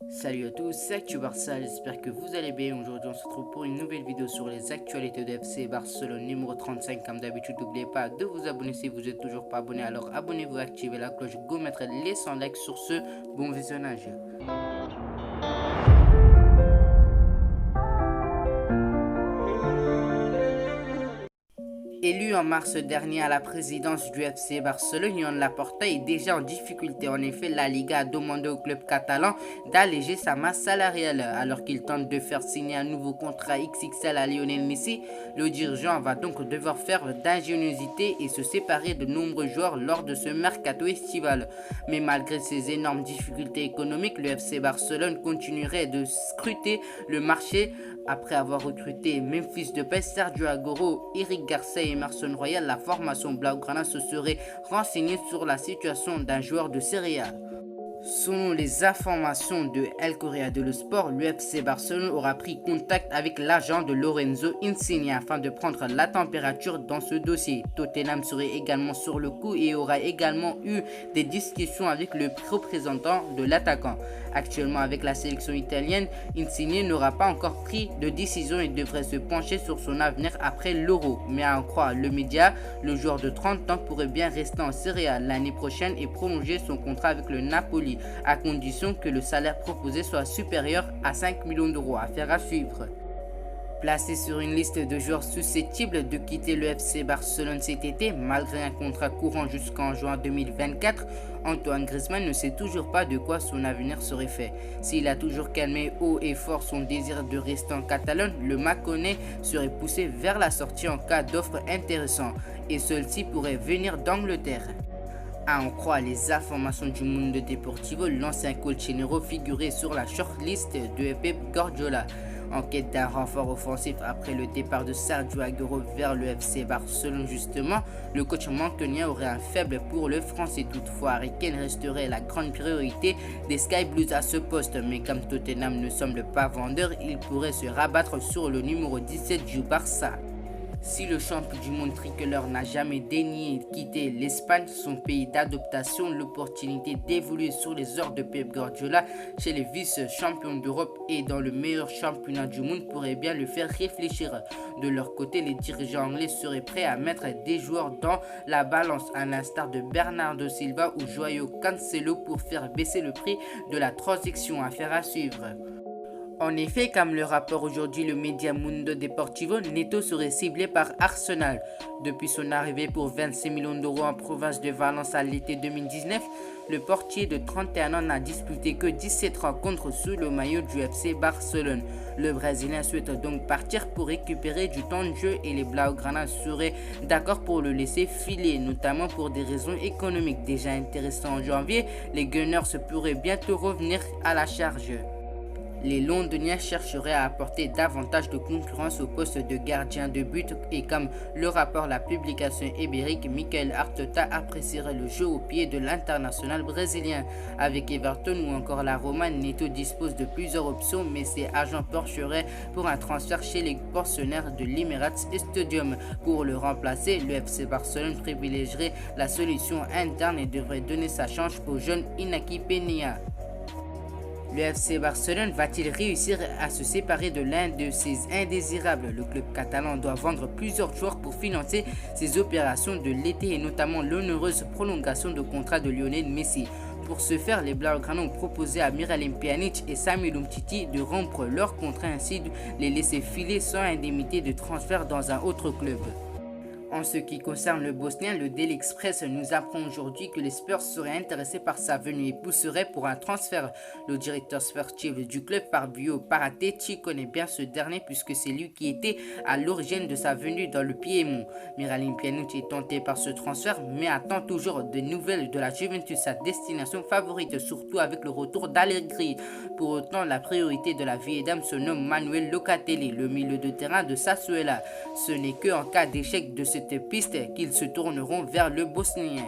Salut à tous, c'est Actu Barça, j'espère que vous allez bien. Aujourd'hui on se retrouve pour une nouvelle vidéo sur les actualités de FC Barcelone numéro 35. Comme d'habitude, n'oubliez pas de vous abonner si vous n'êtes toujours pas abonné, alors abonnez-vous, activez la cloche, go mettre les 100 likes sur ce bon visionnage. Élu en mars dernier à la présidence du FC Barcelone, Joan Laporta est déjà en difficulté. En effet, la Liga a demandé au club catalan d'alléger sa masse salariale. Alors qu'il tente de faire signer un nouveau contrat XXL à Lionel Messi, le dirigeant va donc devoir faire d'ingéniosité et se séparer de nombreux joueurs lors de ce mercato estival. Mais malgré ces énormes difficultés économiques, le FC Barcelone continuerait de scruter le marché. Après avoir recruté Memphis Depay, Sergio Aguero, Eric Garcia et Emerson Royal, la formation Blaugrana se serait renseignée sur la situation d'un joueur de Serie A. Selon les informations de El Correa de Sport, l'UFC Barcelone aura pris contact avec l'agent de Lorenzo Insigne afin de prendre la température dans ce dossier. Tottenham serait également sur le coup et aura également eu des discussions avec le représentant de l'attaquant. Actuellement avec la sélection italienne, Insigne n'aura pas encore pris de décision et devrait se pencher sur son avenir après l'Euro. Mais à en croire le média, le joueur de 30 ans pourrait bien rester en Serie A l'année prochaine et prolonger son contrat avec le Napoli, à condition que le salaire proposé soit supérieur à 5 millions d'euros. Affaire à suivre. Placé sur une liste de joueurs susceptibles de quitter le FC Barcelone cet été, malgré un contrat courant jusqu'en juin 2024, Antoine Griezmann ne sait toujours pas de quoi son avenir serait fait. S'il a toujours calmé haut et fort son désir de rester en Catalogne, le Maconnais serait poussé vers la sortie en cas d'offre intéressante, et celle-ci pourrait venir d'Angleterre. À en croire les informations du Mundo Deportivo, l'ancien Colchonero figurait sur la shortlist de Pep Guardiola. En quête d'un renfort offensif après le départ de Sergio Aguero vers le FC Barcelone justement, le coach mancunien aurait un faible pour le français. Toutefois, Harry Kane resterait la grande priorité des Sky Blues à ce poste, mais comme Tottenham ne semble pas vendeur, il pourrait se rabattre sur le numéro 17 du Barça. Si le champion du monde tricolore n'a jamais daigné quitter l'Espagne, son pays d'adoption, l'opportunité d'évoluer sur les ordres de Pep Guardiola chez les vice-champions d'Europe et dans le meilleur championnat du monde pourrait bien le faire réfléchir. De leur côté, les dirigeants anglais seraient prêts à mettre des joueurs dans la balance, à l'instar de Bernardo Silva ou Joao Cancelo pour faire baisser le prix de la transaction. Affaire à suivre. En effet, comme le rapporte aujourd'hui le média Mundo Deportivo, Neto serait ciblé par Arsenal. Depuis son arrivée pour 26 millions d'euros en province de Valence à l'été 2019, le portier de 31 ans n'a disputé que 17 rencontres sous le maillot du FC Barcelone. Le Brésilien souhaite donc partir pour récupérer du temps de jeu et les Blaugrana seraient d'accord pour le laisser filer, notamment pour des raisons économiques. Déjà intéressant en janvier, les Gunners pourraient bientôt revenir à la charge. Les Londoniens chercheraient à apporter davantage de concurrence au poste de gardien de but et comme le rapporte la publication ibérique, Mikel Arteta apprécierait le jeu au pied de l'international brésilien. Avec Everton ou encore la Roma, Neto dispose de plusieurs options mais ses agents pencheraient pour un transfert chez les pensionnaires de l'Emirates Stadium. Pour le remplacer, le FC Barcelone privilégierait la solution interne et devrait donner sa chance au jeune Inaki Peña. Le FC Barcelone va-t-il réussir à se séparer de l'un de ses indésirables? Le club catalan doit vendre plusieurs joueurs pour financer ses opérations de l'été et notamment l'onéreuse prolongation de contrat de Lionel Messi. Pour ce faire, les Blaugrana ont proposé à Miralem Pjanic et Samuel Umtiti de rompre leur contrat ainsi de les laisser filer sans indemnité de transfert dans un autre club. En ce qui concerne le Bosnien, le Daily Express nous apprend aujourd'hui que les Spurs seraient intéressés par sa venue et pousseraient pour un transfert. Le directeur sportif du club, Fabio Paratici, connaît bien ce dernier puisque c'est lui qui était à l'origine de sa venue dans le Piémont. Miralem Pjanic est tenté par ce transfert mais attend toujours des nouvelles de la Juventus, sa destination favorite, surtout avec le retour d'Allegri. Pour autant, la priorité de la vieille dame se nomme Manuel Locatelli, le milieu de terrain de Sassuolo. Ce n'est qu'en cas d'échec de cette piste qu'ils se tourneront vers le Bosnien.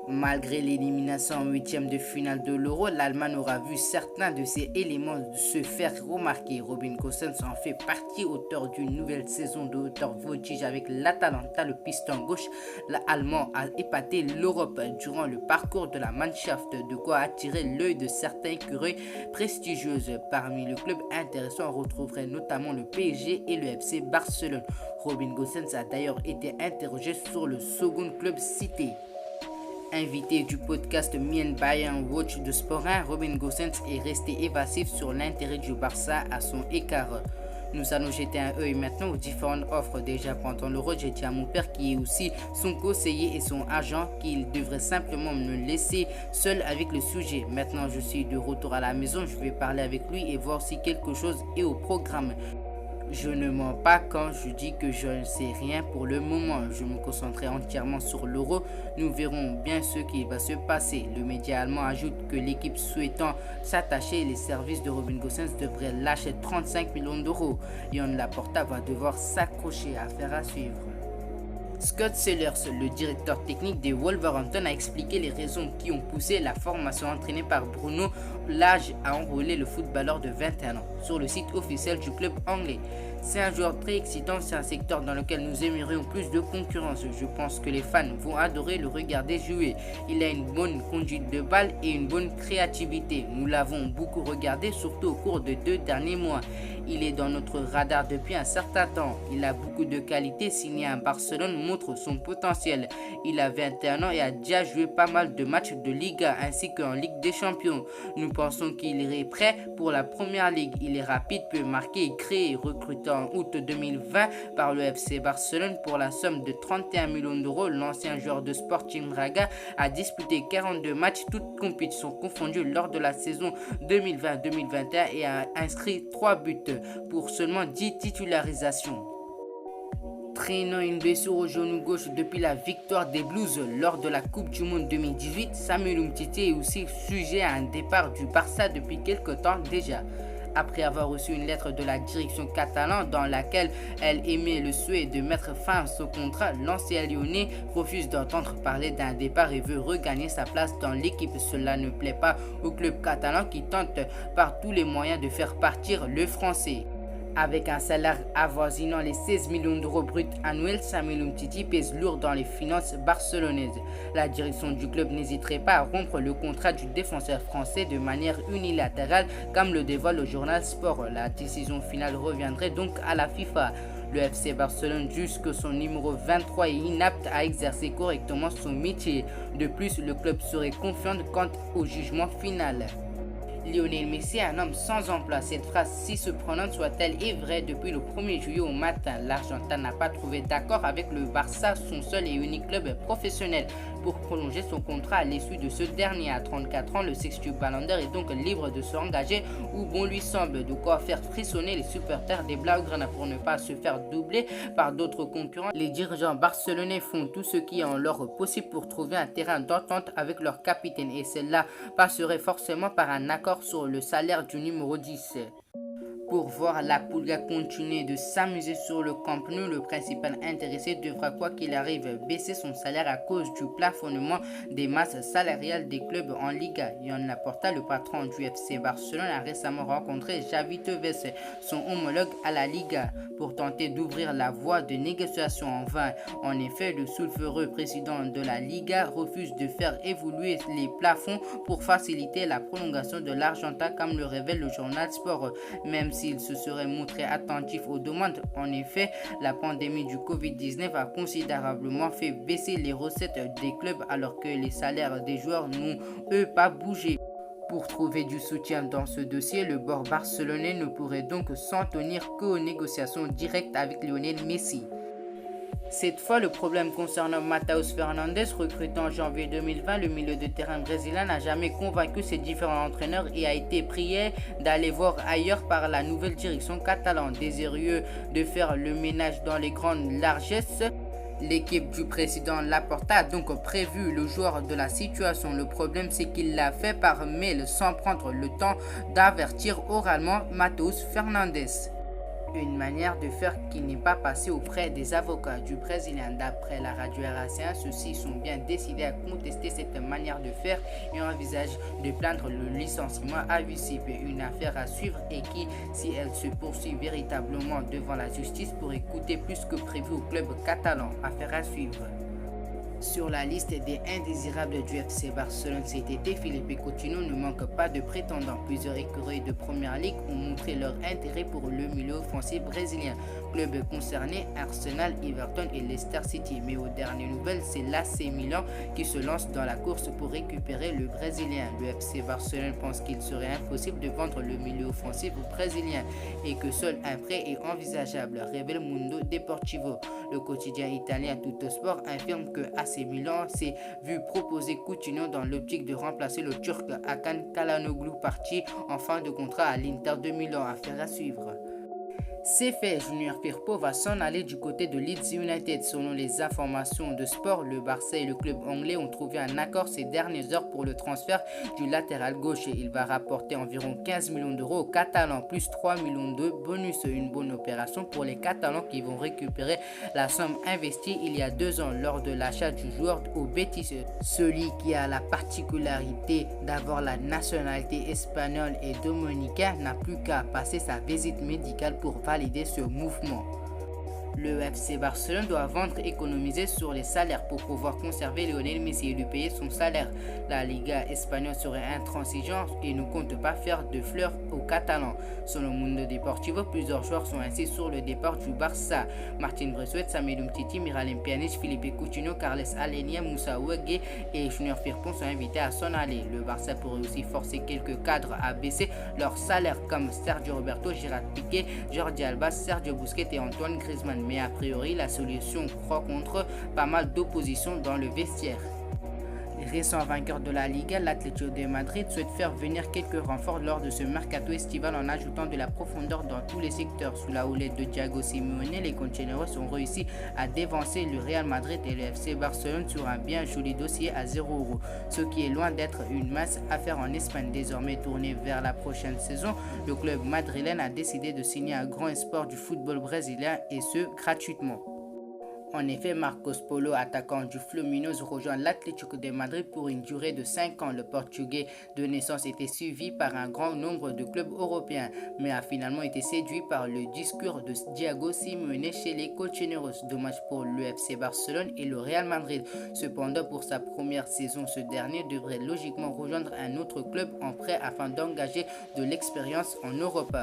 Malgré l'élimination en huitième de finale de l'Euro, l'Allemagne aura vu certains de ses éléments se faire remarquer. Robin Gosens en fait partie, auteur d'une nouvelle saison de hauteur voltige avec l'Atalanta, le piston gauche. L'Allemand a épaté l'Europe durant le parcours de la Mannschaft, de quoi attirer l'œil de certains écuries prestigieuses. Parmi les clubs intéressants, on retrouverait notamment le PSG et le FC Barcelone. Robin Gosens a d'ailleurs été interrogé sur le second club cité. Invité du podcast Me & Bayern Watch de Sport 1, Robin Gosens est resté évasif sur l'intérêt du Barça à son écart. Nous allons jeter un œil maintenant aux différentes offres déjà pendant l'Euro. J'ai dit à mon père, qui est aussi son conseiller et son agent, qu'il devrait simplement me laisser seul avec le sujet. Maintenant, je suis de retour à la maison, je vais parler avec lui et voir si quelque chose est au programme. Je ne mens pas quand je dis que je ne sais rien pour le moment. Je me concentrerai entièrement sur l'Euro. Nous verrons bien ce qui va se passer. Le média allemand ajoute que l'équipe souhaitant s'attacher, les services de Robin Gosens devraient lâcher 35 millions d'euros. Jan Laporta va devoir s'accrocher. Affaire à suivre. Scott Sellers, le directeur technique des Wolverhampton, a expliqué les raisons qui ont poussé la formation entraînée par Bruno Lage à enrôler le footballeur de 21 ans sur le site officiel du club anglais. C'est un joueur très excitant, c'est un secteur dans lequel nous aimerions plus de concurrence. Je pense que les fans vont adorer le regarder jouer. Il a une bonne conduite de balle et une bonne créativité. Nous l'avons beaucoup regardé, surtout au cours des 2 derniers mois. Il est dans notre radar depuis un certain temps. Il a beaucoup de qualités, signé à Barcelone montre son potentiel. Il a 21 ans et a déjà joué pas mal de matchs de Liga ainsi qu'en Ligue des Champions. Nous pensons qu'il est prêt pour la première ligue. Il est rapide, peut marquer et créer. Recruté en août 2020 par le FC Barcelone pour la somme de 31 millions d'euros, l'ancien joueur de Sporting Braga a disputé 42 matchs, toutes compétitions confondues lors de la saison 2020-2021 et a inscrit 3 buts pour seulement 10 titularisations. Traînant une blessure au genou gauche depuis la victoire des Blues lors de la Coupe du Monde 2018, Samuel Umtiti est aussi sujet à un départ du Barça depuis quelque temps déjà. Après avoir reçu une lettre de la direction catalane dans laquelle elle émet le souhait de mettre fin à son contrat, l'ancien lyonnais refuse d'entendre parler d'un départ et veut regagner sa place dans l'équipe. Cela ne plaît pas au club catalan qui tente par tous les moyens de faire partir le français. Avec un salaire avoisinant les 16 millions d'euros bruts annuels, Samuel Umtiti pèse lourd dans les finances barcelonaises. La direction du club n'hésiterait pas à rompre le contrat du défenseur français de manière unilatérale, comme le dévoile le journal Sport. La décision finale reviendrait donc à la FIFA. Le FC Barcelone juge que son numéro 23 est inapte à exercer correctement son métier. De plus, le club serait confiant quant au jugement final. Lionel Messi est un homme sans emploi. Cette phrase, si surprenante soit-elle, est vraie depuis le 1er juillet au matin. L'Argentin n'a pas trouvé d'accord avec le Barça, son seul et unique club professionnel, pour prolonger son contrat à l'issue de ce dernier. À 34 ans, le sextuple Ballon d'Or est donc libre de s'engager où bon lui semble, de quoi faire frissonner les supporters des Blaugrana pour ne pas se faire doubler par d'autres concurrents. Les dirigeants barcelonais font tout ce qui est en leur possible pour trouver un terrain d'entente avec leur capitaine et cela passerait forcément par un accord sur le salaire du numéro 10. Pour voir la Pulga continuer de s'amuser sur le Camp Nou, le principal intéressé devra quoi qu'il arrive baisser son salaire à cause du plafonnement des masses salariales des clubs en Liga. Jan Laporta, le patron du FC Barcelone, a récemment rencontré Xavi Tebas, son homologue à la Liga, pour tenter d'ouvrir la voie de négociations en vain. En effet, le sulfureux président de la Liga refuse de faire évoluer les plafonds pour faciliter la prolongation de l'Argentin, comme le révèle le journal Sport. Même s'il se serait montré attentif aux demandes. En effet, la pandémie du Covid-19 a considérablement fait baisser les recettes des clubs alors que les salaires des joueurs n'ont eux pas bougé. Pour trouver du soutien dans ce dossier, le bord barcelonais ne pourrait donc s'en tenir qu'aux négociations directes avec Lionel Messi. Cette fois, le problème concernant Matheus Fernandes, recruté en janvier 2020, le milieu de terrain brésilien n'a jamais convaincu ses différents entraîneurs et a été prié d'aller voir ailleurs par la nouvelle direction catalane. Désireux de faire le ménage dans les grandes largesses, l'équipe du président Laporta a donc prévu le joueur de la situation. Le problème, c'est qu'il l'a fait par mail sans prendre le temps d'avertir oralement Matheus Fernandes. Une manière de faire qui n'est pas passée auprès des avocats du Brésilien. D'après la radio RAC1, ceux-ci sont bien décidés à contester cette manière de faire et envisagent de plaindre le licenciement à Vicip. Une affaire à suivre et qui, si elle se poursuit véritablement devant la justice, pourrait coûter plus que prévu au club catalan. Affaire à suivre. Sur la liste des indésirables du FC Barcelone cet été, Philippe Coutinho ne manque pas de prétendants. Plusieurs écuries de Première Ligue ont montré leur intérêt pour le milieu offensif brésilien. Clubs concernés, Arsenal, Everton et Leicester City. Mais aux dernières nouvelles, c'est l'AC Milan qui se lance dans la course pour récupérer le Brésilien. Le FC Barcelone pense qu'il serait impossible de vendre le milieu offensif brésilien et que seul un prêt est envisageable, révèle Mundo Deportivo. Le quotidien italien Tuttosport affirme que AC Milan s'est vu proposer Coutinho dans l'optique de remplacer le Turc Hakan Çalhanoğlu parti en fin de contrat à l'Inter de Milan. Affaire à suivre. C'est fait, Junior Firpo va s'en aller du côté de Leeds United. Selon les informations de sport, le Barça et le club anglais ont trouvé un accord ces dernières heures pour le transfert du latéral gauche. Il va rapporter environ 15 millions d'euros aux Catalans, plus 3 millions de bonus. Une bonne opération pour les Catalans qui vont récupérer la somme investie il y a 2 ans lors de l'achat du joueur au Betis. Celui qui a la particularité d'avoir la nationalité espagnole et dominicaine n'a plus qu'à passer sa visite médicale pour valider ce mouvement. Le FC Barcelone doit vendre et économiser sur les salaires pour pouvoir conserver Lionel Messi et lui payer son salaire. La Liga espagnole serait intransigeante et ne compte pas faire de fleurs aux Catalans. Selon Mundo Deportivo, plusieurs joueurs sont ainsi sur le départ du Barça. Martin Braithwaite, Samuel Umtiti, Miralem Pjanic, Philippe Coutinho, Carles Alenia, Moussa Ouagué et Junior Firpo sont invités à s'en aller. Le Barça pourrait aussi forcer quelques cadres à baisser leur salaire comme Sergio Roberto, Gerard Piqué, Jordi Alba, Sergio Busquets et Antoine Griezmann. Mais a priori, la solution rencontre pas mal d'opposition dans le vestiaire. Les récents vainqueurs de la Liga, l'Atlético de Madrid, souhaite faire venir quelques renforts lors de ce mercato estival en ajoutant de la profondeur dans tous les secteurs. Sous la houlette de Diego Simeone, les Colchoneros ont réussi à dévancer le Real Madrid et le FC Barcelone sur un bien joli dossier à 0€, ce qui est loin d'être une mince affaire en Espagne. Désormais tourné vers la prochaine saison, le club madrilène a décidé de signer un grand espoir du football brésilien et ce gratuitement. En effet, Marcos Paulo, attaquant du Fluminense, rejoint l'Atlético de Madrid pour une durée de 5 ans. Le Portugais de naissance était suivi par un grand nombre de clubs européens, mais a finalement été séduit par le discours de Diego Simeone chez les Colchoneros. Dommage pour le FC Barcelone et le Real Madrid. Cependant, pour sa première saison, ce dernier devrait logiquement rejoindre un autre club en prêt afin d'engager de l'expérience en Europe.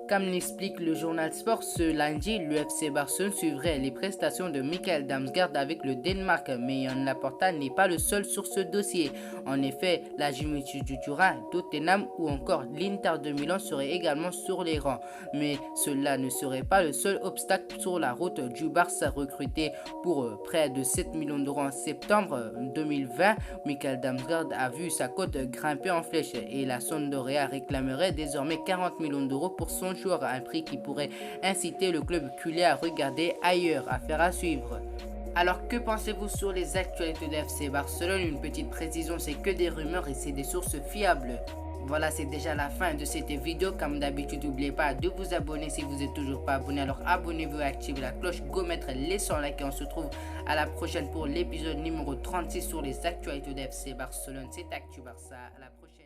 Comme l'explique le journal Sport, ce lundi, le FC Barcelone suivrait les prestations de Mikkel Damsgaard avec le Danemark, mais Joan Laporta n'est pas le seul sur ce dossier. En effet, la Juventus du Turin, Tottenham ou encore l'Inter de Milan seraient également sur les rangs. Mais cela ne serait pas le seul obstacle sur la route du Barça recruté pour près de 7 millions d'euros en septembre 2020. Mikkel Damsgaard a vu sa cote grimper en flèche et la Sampdoria réclamerait désormais 40 millions d'euros pour son joueur, un prix qui pourrait inciter le club culé à regarder ailleurs. Affaire à suivre. Alors que pensez-vous sur les actualités de FC Barcelone? Une petite précision, c'est que des rumeurs et c'est des sources fiables. Voilà, c'est déjà la fin de cette vidéo. Comme d'habitude, n'oubliez pas de vous abonner si vous n'êtes toujours pas abonné. Alors abonnez-vous et activez la cloche. Go mettre les 100 likes et on se retrouve à la prochaine pour l'épisode numéro 36 sur les actualités de FC Barcelone. C'est Actu Barça. À la prochaine.